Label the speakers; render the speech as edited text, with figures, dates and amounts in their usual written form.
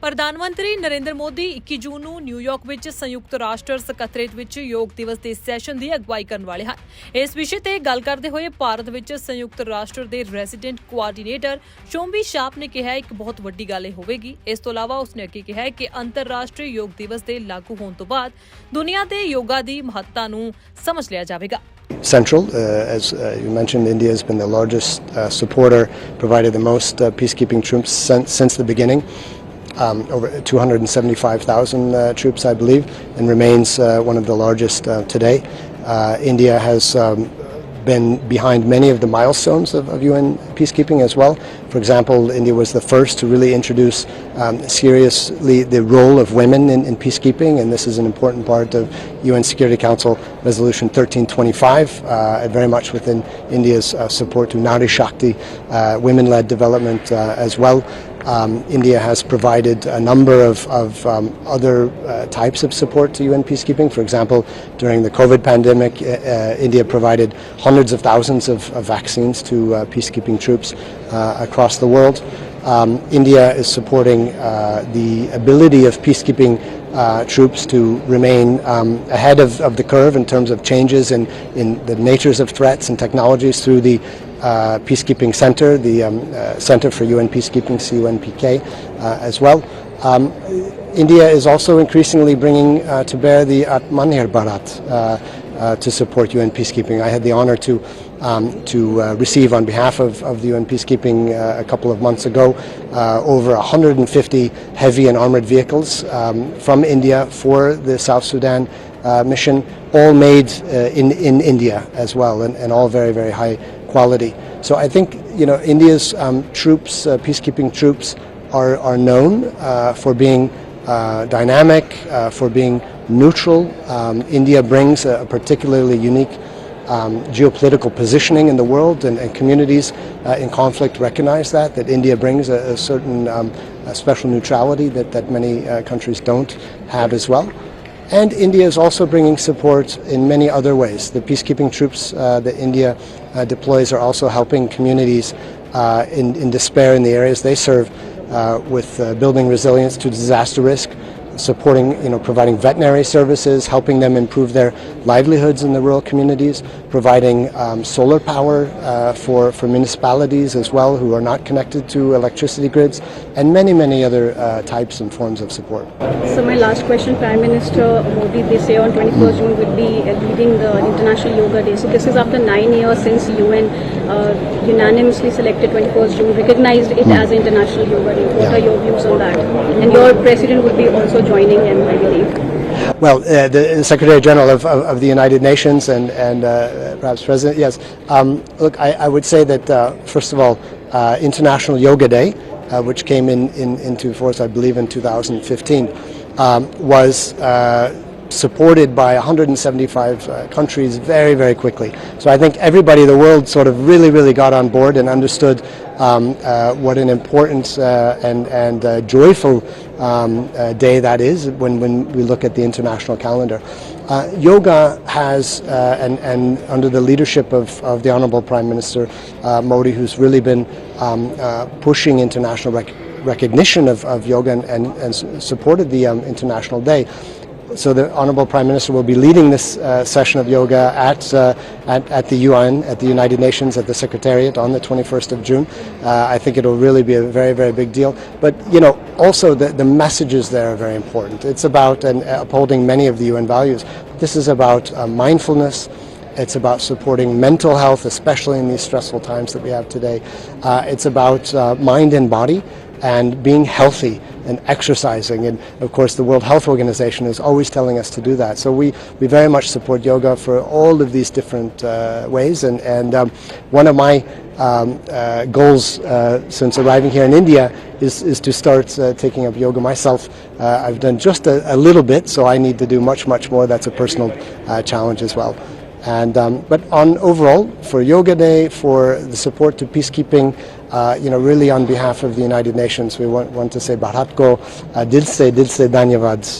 Speaker 1: ਪ੍ਰਧਾਨ ਮੰਤਰੀ ਨਰਿੰਦਰ ਮੋਦੀ 21 ਜੂਨ ਨੂੰ ਨਿਊਯਾਰਕ ਵਿੱਚ ਸੰਯੁਕਤ ਰਾਸ਼ਟਰ ਸਕੱਤਰੇਤ ਵਿੱਚ ਯੋਗ ਦਿਵਸ ਦੇ ਸੈਸ਼ਨ ਦੀ ਅਗਵਾਈ ਕਰਨ ਵਾਲੇ ਹਨ। ਇਸ ਵਿਸ਼ੇ ਤੇ ਗੱਲ ਕਰਦੇ ਹੋਏ ਭਾਰਤ ਵਿੱਚ ਸੰਯੁਕਤ ਰਾਸ਼ਟਰ ਦੇ ਰੈਜ਼ੀਡੈਂਟ ਕੋਆਰਡੀਨੇਟਰ ਸ਼ੋਮਬੀ ਸ਼ਾਪ ਨੇ ਕਿਹਾ ਇੱਕ ਬਹੁਤ ਵੱਡੀ ਗੱਲ ਹੋਵੇਗੀ। ਇਸ ਤੋਂ ਇਲਾਵਾ ਉਸਨੇ ਅੱਗੇ ਕਿਹਾ ਕਿ ਅੰਤਰਰਾਸ਼ਟਰੀ ਯੋਗ ਦਿਵਸ ਦੇ ਲਾਗੂ ਹੋਣ ਤੋਂ ਬਾਅਦ ਦੁਨੀਆ ਤੇ ਯੋਗਾ ਦੀ ਮਹੱਤਤਾ ਨੂੰ ਸਮਝ ਲਿਆ ਜਾਵੇਗਾ।
Speaker 2: Central, as you mentioned, India has been the largest supporter, provided the most peacekeeping troops since the beginning. Over 275,000 troops, I believe, and remains one of the largest today. India has been behind many of the milestones of UN peacekeeping as well. For example, India was the first to really introduce seriously the role of women in peacekeeping, and this is an important part of UN Security Council Resolution 1325, very much within India's support to Nari Shakti, women-led development as well. India has provided a number of other types of support to UN peacekeeping. For example, during the COVID pandemic, India provided hundreds of thousands of vaccines to peacekeeping troops across the world. India is supporting the ability of peacekeeping troops to remain ahead of the curve in terms of changes in the natures of threats and technologies through the Peacekeeping Center, the Center for UN Peacekeeping, CUNPK, as well. India is also increasingly bringing to bear the Atmanirbhar Bharat to support UN peacekeeping. I had the honor to receive on behalf of the UN peacekeeping a couple of months ago over 150 heavy and armored vehicles from India for the South Sudan mission, all made in India as well, and all very, very high quality. So I think India's troops, peacekeeping troops, are known for being dynamic, for being neutral. India brings a particularly unique geopolitical positioning in the world, and communities in conflict recognize that India brings a certain special neutrality that many countries don't have as well. And India is also bringing support in many other ways. The peacekeeping troops that India deploys are also helping communities in despair in the areas they serve with building resilience to disaster risk, supporting, providing veterinary services, helping them improve their livelihoods in the rural communities, providing solar power for municipalities as well who are not connected to electricity grids, and many, many other types and forms of support.
Speaker 3: So my last question, Prime Minister Modi, they say on 21st June will be leading the International Yoga Day. So this is after 9 years since UN unanimously selected 21st June, recognized it as International Yoga Day. What are your views on that? And your President would be also joining in, I believe.
Speaker 2: Well, the Secretary General of the United Nations and perhaps President, yes. Look, I would say that, first of all, International Yoga Day, which came into force, I believe, in 2015, was supported by 175 countries very, very quickly. So I think everybody in the world sort of really got on board and understood what an important and joyful day that is when we look at the international calendar. Yoga has, and under the leadership of the Honourable Prime Minister Modi, who's really been pushing international recognition of yoga and supported the International Day. So the Honourable Prime Minister will be leading this session of yoga at the UN, at the United Nations, at the Secretariat on the 21st of June. I think it will really be a very, very big deal. But also the messages there are very important. It's about upholding many of the UN values. This is about mindfulness. It's about supporting mental health, especially in these stressful times that we have today. It's about mind and body, and being healthy and exercising, and of course the World Health Organization is always telling us to do that. So we very much support yoga for all of these different ways, and one of my goals since arriving here in India is to start taking up yoga myself. I've done just a little bit, so I need to do much more. That's a personal challenge as well. And but on overall, for Yoga Day, for the support to peacekeeping, really on behalf of the United Nations, we want to say Bharat ko dil se dhanyavad.